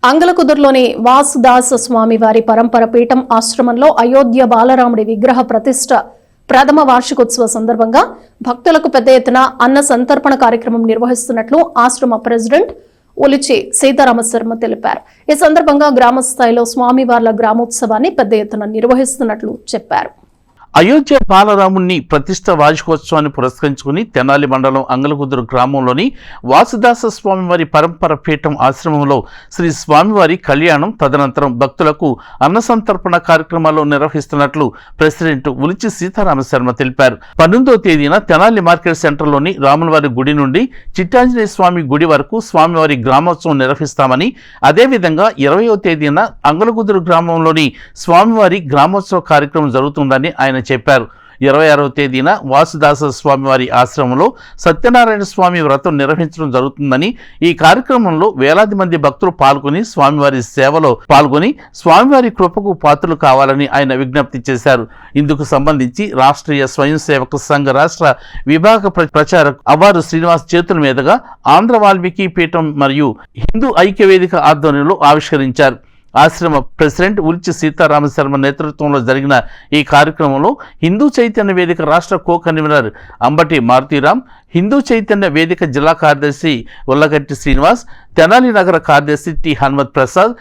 అంగలకుదురులోని వాసుదాస స్వామి వారి పరంపర పీఠం ఆశ్రమంలో అయోధ్య బాలరాముడి విగ్రహ ప్రతిష్ఠ ప్రథమ వార్షికోత్సవ సందర్భంగా భక్తులకు పెద్ద ఎత్తున అన్న సంతర్పణ కార్యక్రమం నిర్వహిస్తున్నట్లు ఆశ్రమ ప్రెసిడెంట్ ఉలిచి సీతారామశర్మ తెలిపారు. ఈ సందర్భంగా గ్రామ స్థాయిలో స్వామివార్ల గ్రామోత్సవాన్ని పెద్ద ఎత్తున నిర్వహిస్తున్నట్లు చెప్పారు. అయోధ్య బాలరాముని ప్రతిష్ట వార్షికోత్సవాన్ని పురస్కరించుకుని తెనాలి మండలం అంగలకుదురు గ్రామంలోని వాసుదాస స్వామివారి పరంపర పీఠం ఆశ్రమంలో శ్రీ స్వామివారి కళ్యాణం తదనంతరం భక్తులకు అన్న సంతర్పణ కార్యక్రమాలు నిర్వహిస్తున్నట్లు ప్రెసిడెంట్ ఉలిచి సీతారామశర్మ తెలిపారు. 18వ తేదీన తెనాలి మార్కెట్ సెంటర్లోని రాములవారి గుడి నుండి చిట్టాంజనేయ స్వామి గుడి వరకు స్వామివారి గ్రామోత్సవం నిర్వహిస్తామని, అదేవిధంగా 20వ తేదీన అంగలకుదురు గ్రామంలోని స్వామివారి గ్రామోత్సవ కార్యక్రమం జరుగుతుందని ఆయన చెప్పారు. 26వ తేదీన వాసుదాస స్వామివారి ఆశ్రమంలో సత్యనారాయణ స్వామి వ్రతం నిర్వహించడం జరుగుతుందని, ఈ కార్యక్రమంలో వేలాది మంది భక్తులు పాల్గొని స్వామివారి సేవలో పాల్గొని స్వామివారి కృపకు పాత్రలు కావాలని ఆయన విజ్ఞప్తి చేశారు. ఇందుకు సంబంధించి రాష్ట్రీయ స్వయం సేవక సంఘ రాష్ట్ర విభాగ ప్రచారక్ అవ్వారు శ్రీనివాస్ చేతుల మీదుగా ఆంధ్ర వాల్మీకి పీఠం మరియు హిందూ ఐక్యవేదిక ఆధ్వర్యంలో ఆవిష్కరించారు. ఆశ్రమ ప్రెసిడెంట్ ఉలిచి సీతారామశర్మ నేతృత్వంలో జరిగిన ఈ కార్యక్రమంలో హిందూ చైతన్య వేదిక రాష్ట్ర కో కన్వీనర్ అంబటి మారుతీరామ్, హిందూ చైతన్య వేదిక జిల్లా కార్యదర్శి ఉల్లగట్టి శ్రీనివాస్, తెనాలి నగర కార్యదర్శి టి హనుమత్ ప్రసాద్,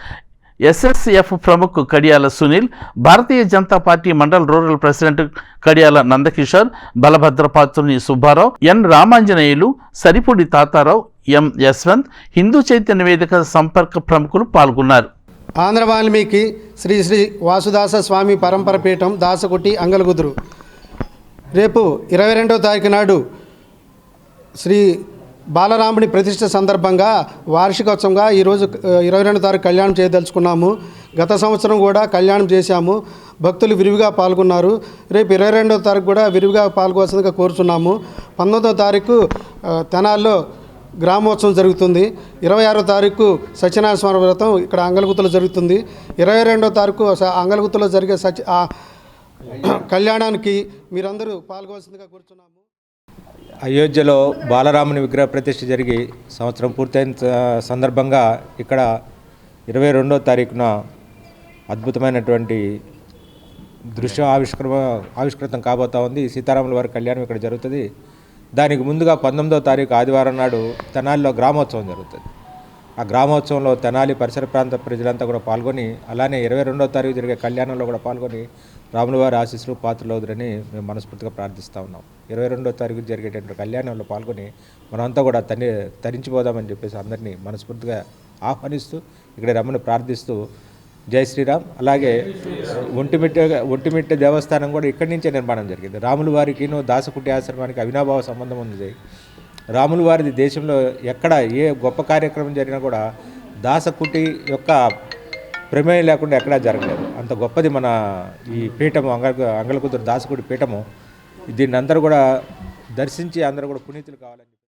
ఎస్ఎస్ఎఫ్ ప్రముఖ్ Kadiyala Sunil, Bharatiya Janata Party mandal rural president Kadiyala Nandakishore, Balabhadrapatruni Subbarao, N Ramanjaneyulu, Saripudi Tatarao, M Yashwant, Hindu Chaitanya Vedika సంపర్క ప్రముఖులు పాల్గొన్నారు. ఆంధ్ర వాల్మీకి శ్రీ శ్రీ వాసుదాస స్వామి పరంపర పీఠం దాసకుటి అంగలకుదురు రేపు 22వ తారీఖు నాడు శ్రీ బాలరాముడి ప్రతిష్ఠ సందర్భంగా వార్షికోత్సవంగా ఈరోజు 22వ తారీఖు కళ్యాణం చేయదలుచుకున్నాము. గత సంవత్సరం కూడా కళ్యాణం చేశాము. భక్తులు విరివిగా పాల్గొన్నారు. రేపు 22వ తారీఖు కూడా విరివిగా పాల్గొవలసిందిగా కోరుచున్నాము. 19వ తారీఖు తెనాల్లో గ్రామోత్సవం జరుగుతుంది. 26వ తారీఖు సత్యనారాయణ స్వామి వ్రతం ఇక్కడ అంగలగుత్తులో జరుగుతుంది. 22వ తారీఖు అంగలగుత్తులో జరిగే కళ్యాణానికి మీరందరూ పాల్గొవలసిందిగా కోరుచున్నాము. అయోధ్యలో బాలరాముని విగ్రహ ప్రతిష్ఠ జరిగి సంవత్సరం పూర్తయిన సందర్భంగా ఇక్కడ 22వ తారీఖున అద్భుతమైనటువంటి దృశ్యం ఆవిష్కృతం కాబోతా ఉంది. సీతారాముల వారి కళ్యాణం ఇక్కడ జరుగుతుంది. దానికి ముందుగా 19వ తారీఖు ఆదివారం నాడు తెనాలిలో గ్రామోత్సవం జరుగుతుంది. ఆ గ్రామోత్సవంలో తెనాలి పరిసర ప్రాంత ప్రజలంతా కూడా పాల్గొని, అలానే 22వ తారీఖు జరిగే కళ్యాణంలో కూడా పాల్గొని రాముల వారి ఆశీస్సులు పాత్రలవుదురని మేము మనస్ఫూర్తిగా ప్రార్థిస్తూ ఉన్నాం. 22వ తారీఖు జరిగేటువంటి కళ్యాణంలో పాల్గొని మనమంతా కూడా తరించిపోదామని చెప్పేసి అందరినీ మనస్ఫూర్తిగా ఆహ్వానిస్తూ ఇక్కడ రమ్మని ప్రార్థిస్తూ జై శ్రీరామ్. అలాగే ఒంటిమిట్ట దేవస్థానం కూడా ఇక్కడి నుంచే నిర్మాణం జరిగింది. రాముల వారికిను దాసకుటి ఆశ్రమానికి అవినాభావ సంబంధం ఉంది. రాముల వారిది దేశంలో ఎక్కడ ఏ గొప్ప కార్యక్రమం జరిగినా కూడా దాసకుటి యొక్క ప్రమేయం లేకుండా ఎక్కడా జరగలేదు. అంత గొప్పది మన ఈ పీఠము అంగలకుదురు దాసకుటి పీఠము. దీన్ని అందరూ కూడా దర్శించి అందరూ కూడా పునీతులు కావాలని